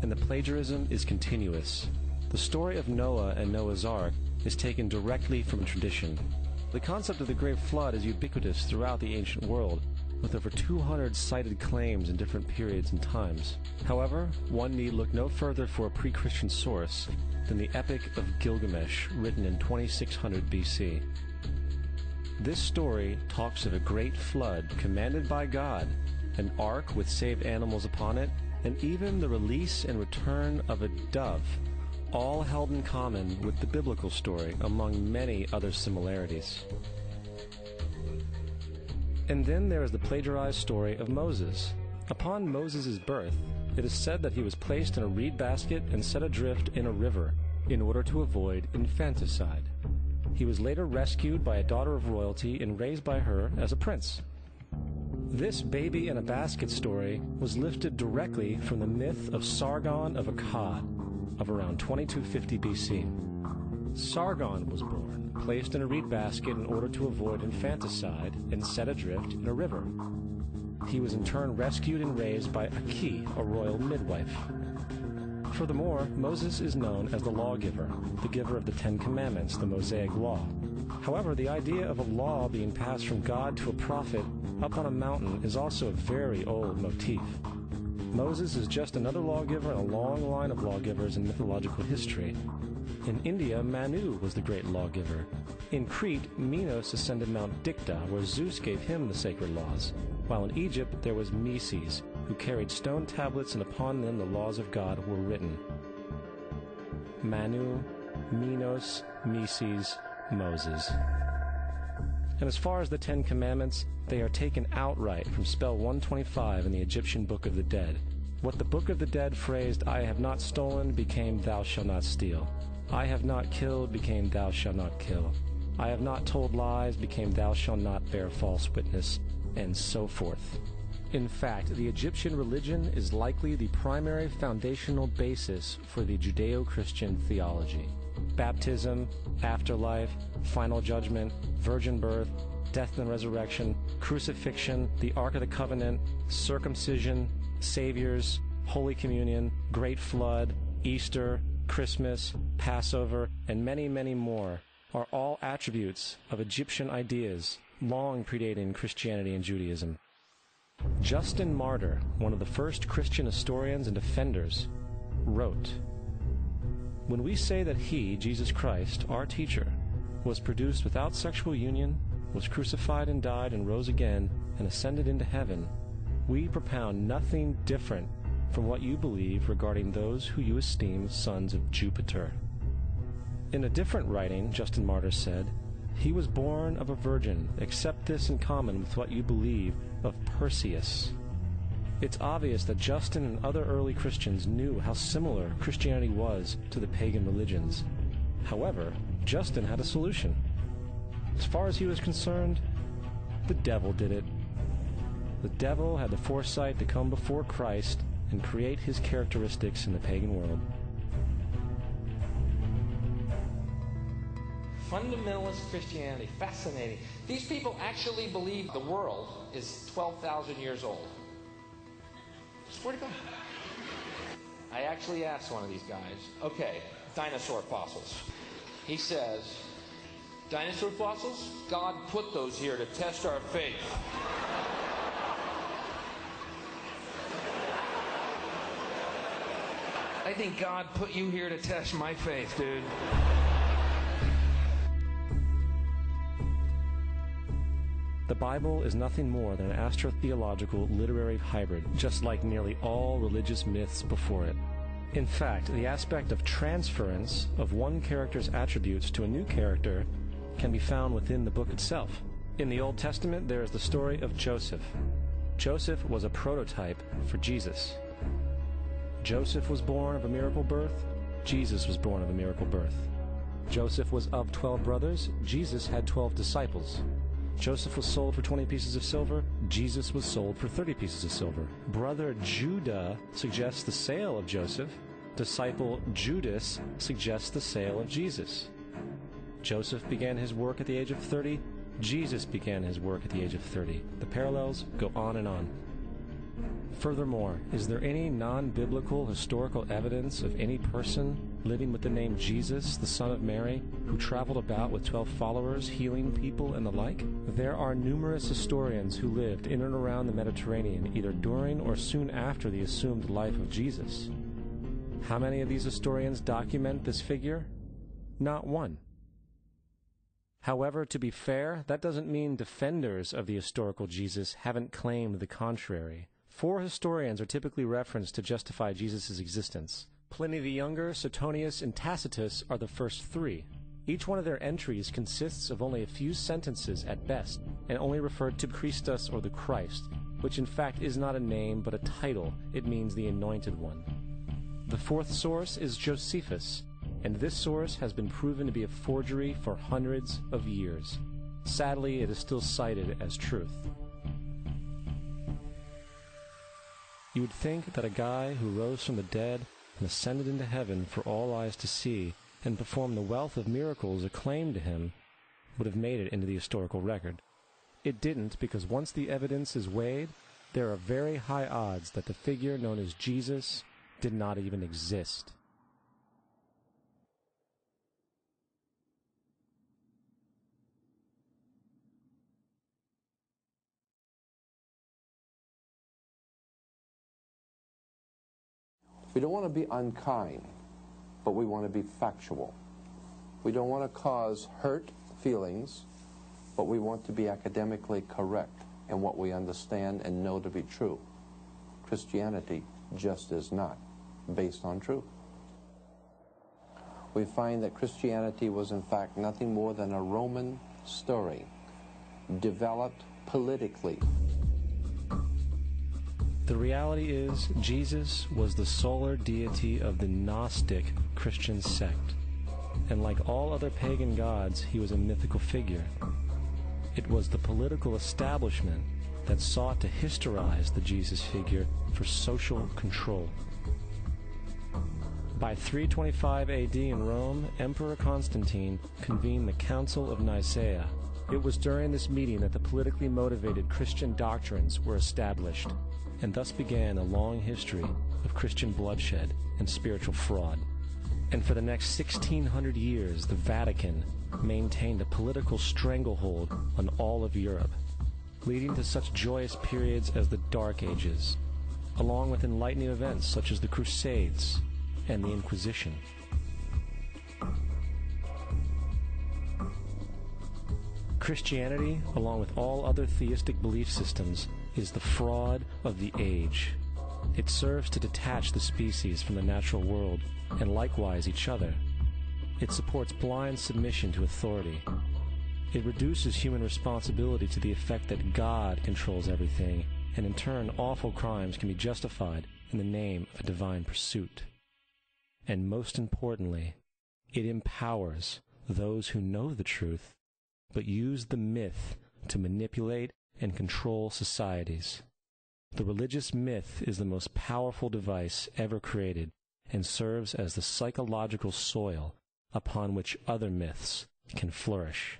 and the plagiarism is continuous. The story of Noah and Noah's Ark is taken directly from tradition. The concept of the Great Flood is ubiquitous throughout the ancient world, with over 200 cited claims in different periods and times. However, one need look no further for a pre-Christian source than the Epic of Gilgamesh, written in 2600 BC. This story talks of a great flood commanded by God, an ark with saved animals upon it, and even the release and return of a dove, all held in common with the biblical story, among many other similarities. And then there is the plagiarized story of Moses. Upon Moses' birth, it is said that he was placed in a reed basket and set adrift in a river in order to avoid infanticide. He was later rescued by a daughter of royalty and raised by her as a prince. This baby in a basket story was lifted directly from the myth of Sargon of Akkad of around 2250 BC. Sargon was born, placed in a reed basket in order to avoid infanticide, and set adrift in a river. He was in turn rescued and raised by Aki, a royal midwife. Furthermore, Moses is known as the lawgiver, the giver of the Ten Commandments, the Mosaic Law. However, the idea of a law being passed from God to a prophet up on a mountain is also a very old motif. Moses is just another lawgiver in a long line of lawgivers in mythological history. In India, Manu was the great lawgiver. In Crete, Minos ascended Mount Dicta, where Zeus gave him the sacred laws, while in Egypt there was Meses, who carried stone tablets, and upon them the laws of God were written. Manu, Minos, Meses, Moses. And as far as the Ten Commandments, they are taken outright from spell 125 in the Egyptian Book of the Dead. What the Book of the Dead phrased, "I have not stolen," became "Thou shalt not steal." "I have not killed," became "Thou shalt not kill." "I have not told lies," became "Thou shalt not bear false witness," and so forth. In fact, the Egyptian religion is likely the primary foundational basis for the Judeo-Christian theology. Baptism, afterlife, final judgment, virgin birth, death and resurrection, crucifixion, the Ark of the Covenant, circumcision, saviors, Holy Communion, Great Flood, Easter, Christmas, Passover, and many, many more are all attributes of Egyptian ideas long predating Christianity and Judaism. Justin Martyr, one of the first Christian historians and defenders, wrote, "When we say that he, Jesus Christ, our teacher, was produced without sexual union, was crucified and died and rose again and ascended into heaven, we propound nothing different from what you believe regarding those who you esteem sons of Jupiter." In a different writing, Justin Martyr said, "He was born of a virgin, accept this in common with what you believe of Perseus." It's obvious that Justin and other early Christians knew how similar Christianity was to the pagan religions. However, Justin had a solution. As far as he was concerned, the devil did it. The devil had the foresight to come before Christ and create his characteristics in the pagan world. Fundamentalist Christianity, fascinating. These people actually believe the world is 12,000 years old. Swear to God. I actually asked one of these guys, okay, dinosaur fossils. He says, dinosaur fossils? God put those here to test our faith. I think God put you here to test my faith, dude. The Bible is nothing more than an astrotheological literary hybrid, just like nearly all religious myths before it. In fact, the aspect of transference of one character's attributes to a new character can be found within the book itself. In the Old Testament, there is the story of Joseph. Joseph was a prototype for Jesus. Joseph was born of a miracle birth. Jesus was born of a miracle birth. Joseph was of 12 brothers. Jesus had 12 disciples. Joseph was sold for 20 pieces of silver. Jesus was sold for 30 pieces of silver. Brother Judah suggests the sale of Joseph. Disciple Judas suggests the sale of Jesus. Joseph began his work at the age of 30. Jesus began his work at the age of 30. The parallels go on and on. Furthermore, is there any non-biblical historical evidence of any person living with the name Jesus, the son of Mary, who traveled about with 12 followers, healing people and the like? There are numerous historians who lived in and around the Mediterranean, either during or soon after the assumed life of Jesus. How many of these historians document this figure? Not one. However, to be fair, that doesn't mean defenders of the historical Jesus haven't claimed the contrary. 4 historians are typically referenced to justify Jesus' existence. Pliny the Younger, Suetonius, and Tacitus are the first 3. Each one of their entries consists of only a few sentences at best, and only referred to Christus or the Christ, which in fact is not a name but a title. It means the Anointed One. The 4th source is Josephus, and this source has been proven to be a forgery for hundreds of years. Sadly, it is still cited as truth. You would think that a guy who rose from the dead and ascended into heaven for all eyes to see and performed the wealth of miracles acclaimed to him would have made it into the historical record. It didn't, because once the evidence is weighed, there are very high odds that the figure known as Jesus did not even exist. We don't want to be unkind, but we want to be factual. We don't want to cause hurt feelings, but we want to be academically correct in what we understand and know to be true. Christianity just is not based on truth. We find that Christianity was in fact nothing more than a Roman story, developed politically. The reality is, Jesus was the solar deity of the Gnostic Christian sect, and like all other pagan gods, he was a mythical figure. It was the political establishment that sought to historize the Jesus figure for social control. By 325 AD in Rome, Emperor Constantine convened the Council of Nicaea. It was during this meeting that the politically motivated Christian doctrines were established, and thus began a long history of Christian bloodshed and spiritual fraud. And for the next 1600 years, the Vatican maintained a political stranglehold on all of Europe, leading to such joyous periods as the Dark Ages, along with enlightening events such as the Crusades and the Inquisition. Christianity, along with all other theistic belief systems, is the fraud of the age. It serves to detach the species from the natural world, and likewise each other. It supports blind submission to authority. It reduces human responsibility to the effect that God controls everything, and in turn awful crimes can be justified in the name of a divine pursuit. And most importantly, it empowers those who know the truth, but use the myth to manipulate and control societies. The religious myth is the most powerful device ever created and serves as the psychological soil upon which other myths can flourish.